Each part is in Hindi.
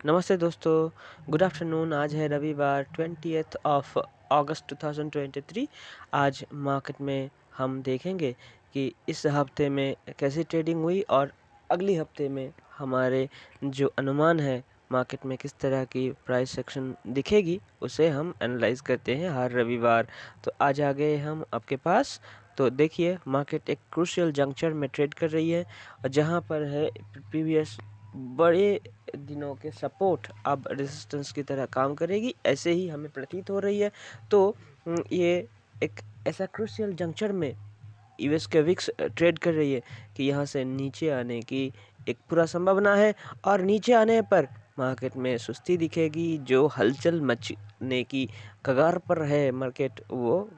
नमस्ते दोस्तों, गुड आफ्टरनून। आज है रविवार 20th ऑफ अगस्त 2023। आज मार्केट में हम देखेंगे कि इस हफ्ते में कैसी ट्रेडिंग हुई और अगली हफ्ते में हमारे जो अनुमान है मार्केट में किस तरह की प्राइस सेक्शन दिखेगी, उसे हम एनालाइज करते हैं हर रविवार। तो आज आ गए हम आपके पास। तो देखिए, मार्केट एक क्रूशियल जंक्चर में ट्रेड कर रही है और जहां पर है प्रीवियस बड़े दिनों के सपोर्ट अब रेजिस्टेंस की तरह काम करेगी, ऐसे ही हमें प्रतीत हो रही है। तो ये एक ऐसा क्रूशियल जंक्चर में यूएस के विक्स ट्रेड कर रही है कि यहाँ से नीचे आने की एक पूरा संभावना है और नीचे आने पर मार्केट में सुस्ती दिखेगी। जो हलचल मचने की कगार पर है मार्केट, वो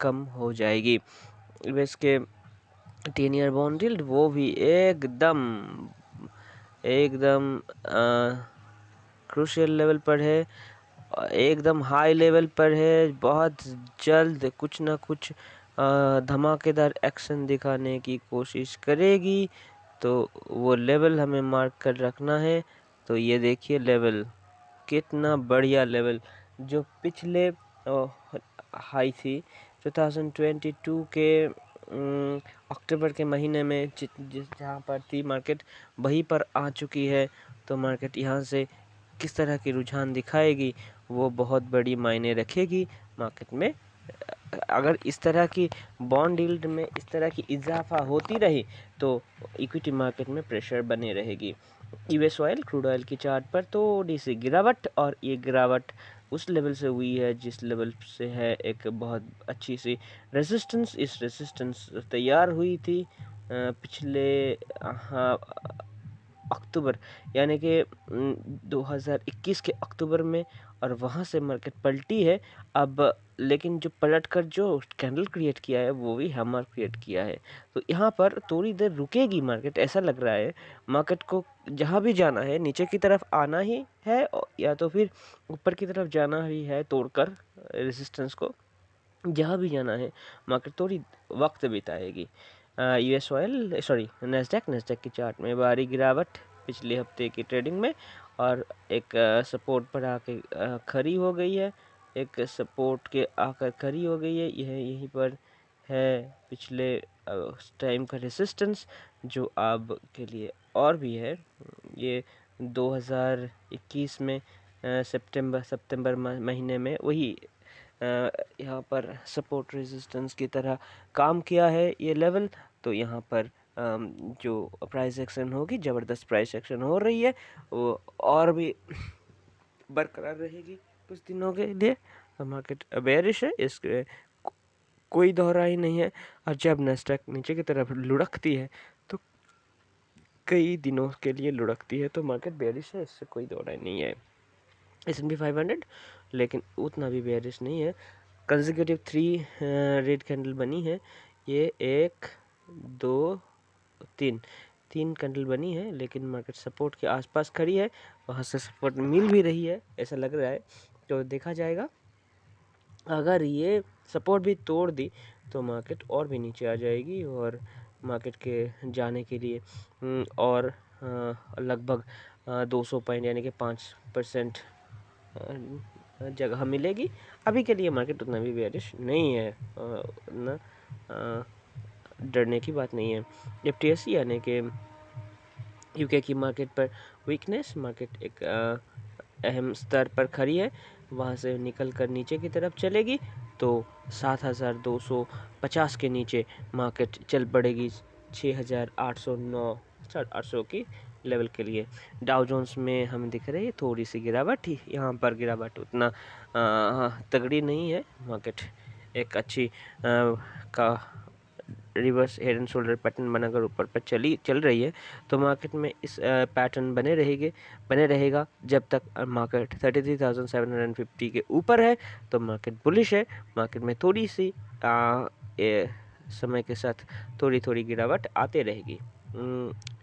कम हो जाएगी। यूएस के 10 ईयर बॉन्ड यील्ड वो भी एकदम एकदम क्रूशियल लेवल पर है, एकदम हाई लेवल पर है। बहुत जल्द कुछ ना कुछ धमाकेदार एक्शन दिखाने की कोशिश करेगी, तो वो लेवल हमें मार्क कर रखना है। तो ये देखिए लेवल, कितना बढ़िया लेवल, जो पिछले हाई थी 2022 के अक्टूबर के महीने में जहाँ पर थी मार्केट, वहीं पर आ चुकी है। तो मार्केट यहाँ से किस तरह की रुझान दिखाएगी, वो बहुत बड़ी मायने रखेगी मार्केट में। अगर इस तरह की बॉन्ड यील्ड में इस तरह की इजाफा होती रही तो इक्विटी मार्केट में प्रेशर बने रहेगी। यूएस ऑयल, क्रूड ऑयल की चार्ट पर थोड़ी सी गिरावट, और ये गिरावट उस लेवल से हुई है जिस लेवल से है एक बहुत अच्छी सी रेजिस्टेंस। इस रेजिस्टेंस तैयार हुई थी पिछले हाँ अक्टूबर, यानी कि 2021 के अक्टूबर में, और वहाँ से मार्केट पलटी है अब। लेकिन जो पलट कर जो कैंडल क्रिएट किया है वो भी हैमर क्रिएट किया है। तो यहाँ पर थोड़ी देर रुकेगी मार्केट, ऐसा लग रहा है। मार्केट को जहाँ भी जाना है, नीचे की तरफ आना ही है या तो फिर ऊपर की तरफ जाना ही है तोड़कर रेजिस्टेंस को। जहाँ भी जाना है मार्केट थोड़ी वक्त बिताएगी। यूएस ऑयल, सॉरी नेस्डैक की चार्ट में भारी गिरावट पिछले हफ्ते की ट्रेडिंग में, और एक सपोर्ट पर आके खड़ी हो गई है। एक सपोर्ट के आकर खड़ी हो गई है, यह यहीं पर है पिछले टाइम का रेसिस्टेंस, जो अब के लिए और भी है। ये 2021 में सितंबर महीने में वही यहाँ पर सपोर्ट रेजिस्टेंस की तरह काम किया है ये लेवल। तो यहाँ पर जो प्राइस एक्शन होगी, ज़बरदस्त प्राइस एक्शन हो रही है, वो और भी बरकरार रहेगी कुछ दिनों के लिए। मार्केट बेयरिश है, इसके कोई दोहराई नहीं है। और जब नेस्डैक नीचे की तरफ लुढ़कती है तो कई दिनों के लिए लुढ़कती है, तो मार्केट बेयरिश है, इससे कोई दोहराई नहीं है। S&P 500 लेकिन उतना भी बेयरिश नहीं है। कंसेक्यूटिव 3 रेड कैंडल बनी है, ये 1 2 3 कैंडल बनी है, लेकिन मार्केट सपोर्ट के आसपास खड़ी है। वहाँ से सपोर्ट मिल भी रही है ऐसा लग रहा है, तो देखा जाएगा। अगर ये सपोर्ट भी तोड़ दी तो मार्केट और भी नीचे आ जाएगी, और मार्केट के जाने के लिए और लगभग 200 पॉइंट यानी कि 5% जगह मिलेगी। अभी के लिए मार्केट उतना भी बेयरिश नहीं है, उतना डरने की बात नहीं है। एफटीएसई यानी कि यूके की मार्केट पर वीकनेस, मार्केट एक अहम स्तर पर खड़ी है। वहाँ से निकल कर नीचे की तरफ चलेगी तो 7250 के नीचे मार्केट चल पड़ेगी 6809 800 की लेवल के लिए। डाउ जोन्स में हमें दिख रही है थोड़ी सी गिरावट ही, यहाँ पर गिरावट उतना तगड़ी नहीं है। मार्केट एक अच्छी का reverse head and shoulder pattern बनाकर ऊपर पर चल रही है। तो मार्केट में इस पैटर्न बने रहेगा जब तक मार्केट 33,750 के ऊपर है, तो मार्केट बुलिश है। मार्केट में थोड़ी सी समय के साथ थोड़ी थोड़ी गिरावट आते रहेगी।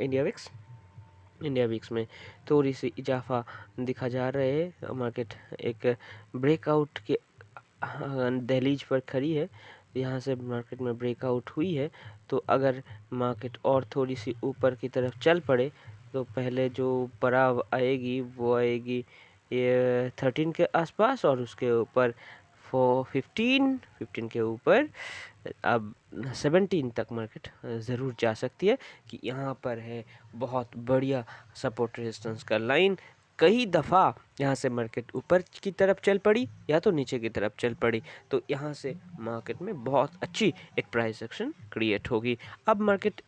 इंडिया विक्स में थोड़ी सी इजाफा दिखा जा रहे है। मार्केट एक ब्रेकआउट के दहलीज पर खड़ी है। यहाँ से मार्केट में ब्रेकआउट हुई है, तो अगर मार्केट और थोड़ी सी ऊपर की तरफ चल पड़े तो पहले जो पड़ाव आएगी वो आएगी ये 13 के आसपास, और उसके ऊपर 15 के ऊपर अब 17 तक मार्केट ज़रूर जा सकती है। कि यहाँ पर है बहुत बढ़िया सपोर्ट रेजिस्टेंस का लाइन। कई दफ़ा यहाँ से मार्केट ऊपर की तरफ चल पड़ी या तो नीचे की तरफ चल पड़ी, तो यहाँ से मार्केट में बहुत अच्छी एक प्राइस एक्शन क्रिएट होगी। अब मार्केट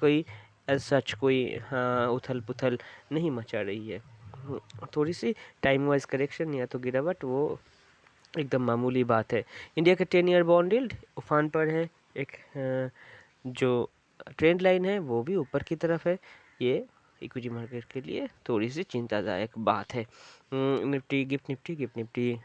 कोई सच कोई उथल पुथल नहीं मचा रही है। थोड़ी सी टाइम वाइज करेक्शन या तो गिरावट वो एकदम मामूली बात है। इंडिया का 10 ईयर बॉन्ड यील्ड उफान पर है। एक जो ट्रेंड लाइन है वो भी ऊपर की तरफ है। ये इक्विटी मार्केट के लिए थोड़ी सी चिंतादायक बात है। गिफ्ट निफ्टी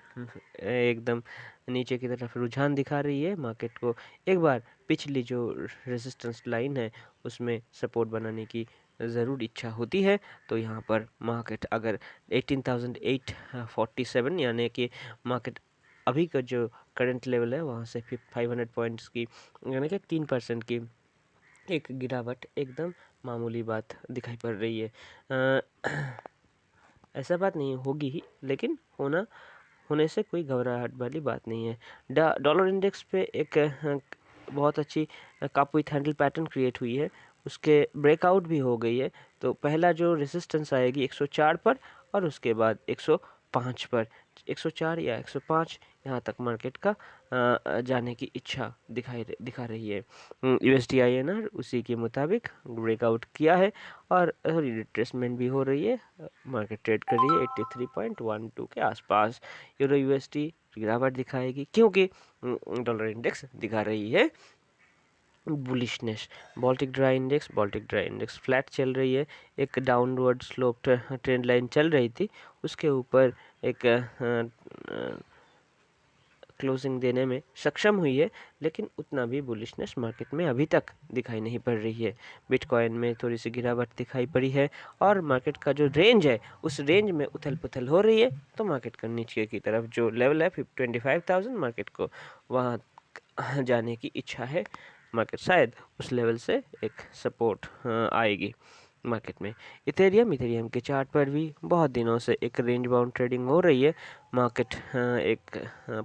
एकदम नीचे की तरफ रुझान दिखा रही है। मार्केट को एक बार पिछली जो रेजिस्टेंस लाइन है उसमें सपोर्ट बनाने की ज़रूर इच्छा होती है। तो यहाँ पर मार्केट अगर 18,847 यानी कि मार्केट अभी का जो करंट लेवल है वहाँ से 500 पॉइंट्स की यानी कि 3% की एक गिरावट एकदम मामूली बात दिखाई पड़ रही है। ऐसा बात नहीं होगी ही, लेकिन होने से कोई घबराहट वाली बात नहीं है। डॉलर इंडेक्स पे एक बहुत अच्छी cup with handle pattern create हुई है। उसके ब्रेकआउट भी हो गई है। तो पहला जो रेजिस्टेंस आएगी 104 पर, और उसके बाद 105 पर। 104 या 105 यहाँ तक मार्केट का जाने की इच्छा दिखा रही है। USD INR उसी के मुताबिक ब्रेकआउट किया है और रिट्रेसमेंट भी हो रही है। मार्केट ट्रेड कर रही है 83.12 के आसपास। यूरो USD गिरावट दिखाएगी क्योंकि डॉलर इंडेक्स दिखा रही है bullishness. Baltic dry index flat चल रही है। एक डाउनवर्ड स्लोप ट्रेंड लाइन चल रही थी, उसके ऊपर एक क्लोजिंग देने में सक्षम हुई है, लेकिन उतना भी बुलिशनेस मार्केट में अभी तक दिखाई नहीं पड़ रही है। बिटकॉइन में थोड़ी सी गिरावट दिखाई पड़ी है और मार्केट का जो रेंज है उस रेंज में उथल पुथल हो रही है। तो मार्केट का नीचे की तरफ जो लेवल है 25,000 मार्केट को वहाँ जाने की इच्छा है। मार्केट शायद उस लेवल से एक सपोर्ट आएगी मार्केट में। इथेरियम के चार्ट पर भी बहुत दिनों से एक रेंज बाउंड ट्रेडिंग हो रही है। मार्केट एक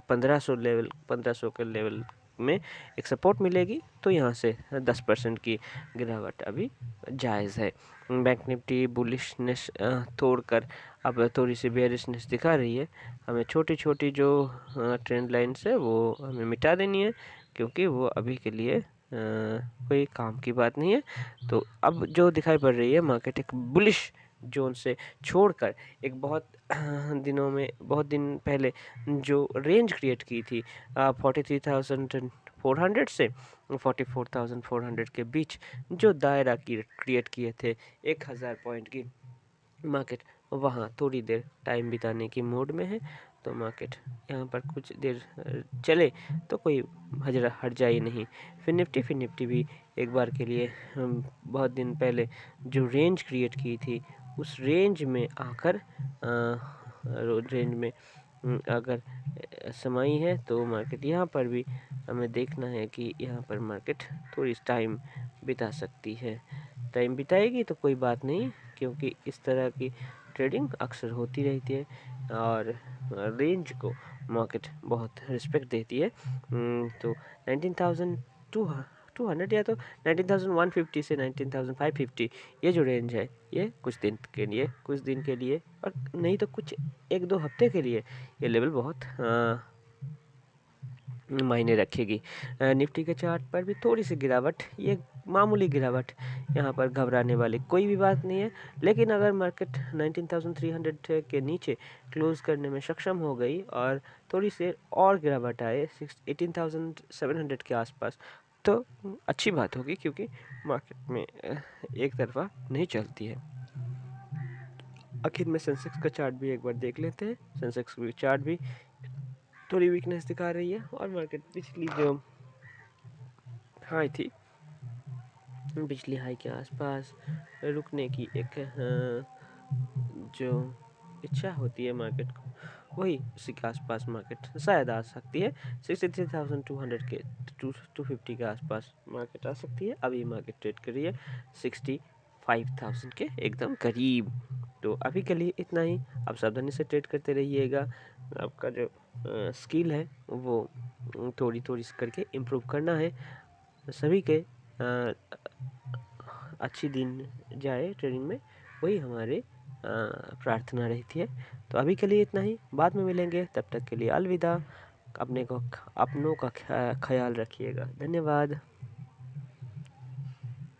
1500 के लेवल में एक सपोर्ट मिलेगी, तो यहाँ से 10% की गिरावट अभी जायज़ है। बैंक निफ्टी बुलिशनेस तोड़कर अब थोड़ी सी बेरिशनेस दिखा रही है। हमें छोटी छोटी जो ट्रेंड लाइन्स है वो हमें मिटा देनी है, क्योंकि वो अभी के लिए कोई काम की बात नहीं है। तो अब जो दिखाई पड़ रही है मार्केट एक बुलिश जोन से छोड़कर एक बहुत बहुत दिन पहले जो रेंज क्रिएट की थी 43,400 से 44,400 के बीच जो दायरा की क्रिएट किए थे 1,000 पॉइंट की, मार्केट वहाँ थोड़ी देर टाइम बिताने की मूड में है। तो मार्केट यहाँ पर कुछ देर चले तो कोई हट जाए नहीं। फिर निफ्टी भी एक बार के लिए बहुत दिन पहले जो रेंज क्रिएट की थी उस रेंज में आकर रेंज में अगर समाई है, तो मार्केट यहाँ पर भी हमें देखना है कि यहाँ पर मार्केट थोड़ी टाइम बिता सकती है। टाइम बिताएगी तो कोई बात नहीं, क्योंकि इस तरह की ट्रेडिंग अक्सर होती रहती है और रेंज को मार्केट बहुत रिस्पेक्ट देती है। तो 19,200 या तो 19,150 से 19,550 ये जो रेंज है ये कुछ दिन के लिए और नहीं तो कुछ 1-2 हफ्ते के लिए ये लेवल बहुत मायने रखेगी। निफ्टी के चार्ट पर भी थोड़ी सी गिरावट, ये मामूली गिरावट, यहाँ पर घबराने वाली कोई भी बात नहीं है। लेकिन अगर मार्केट 19,300 के नीचे क्लोज करने में सक्षम हो गई और थोड़ी सी और गिरावट आए 18,700 के आसपास, तो अच्छी बात होगी, क्योंकि मार्केट में एक तरफा नहीं चलती है। आखिर में सेंसेक्स का चार्ट भी एक बार देख लेते हैं। सेंसेक्स का चार्ट भी थोड़ी वीकनेस दिखा रही है और मार्केट पिछली जो हाई थी, पिछली हाई के आसपास रुकने की एक जो इच्छा होती है मार्केट को, वही उसी के आसपास मार्केट शायद आ सकती है। 63,200 के 250 के आसपास मार्केट आ सकती है। अभी मार्केट ट्रेड कर रही है 5000 के एकदम करीब। तो अभी के लिए इतना ही। आप सावधानी से ट्रेड करते रहिएगा। आपका जो स्किल है वो थोड़ी थोड़ी करके इम्प्रूव करना है। सभी के अच्छी दिन जाए ट्रेडिंग में, वही हमारे प्रार्थना रहती है। तो अभी के लिए इतना ही, बाद में मिलेंगे, तब तक के लिए अलविदा। अपनों का ख्याल रखिएगा। धन्यवाद।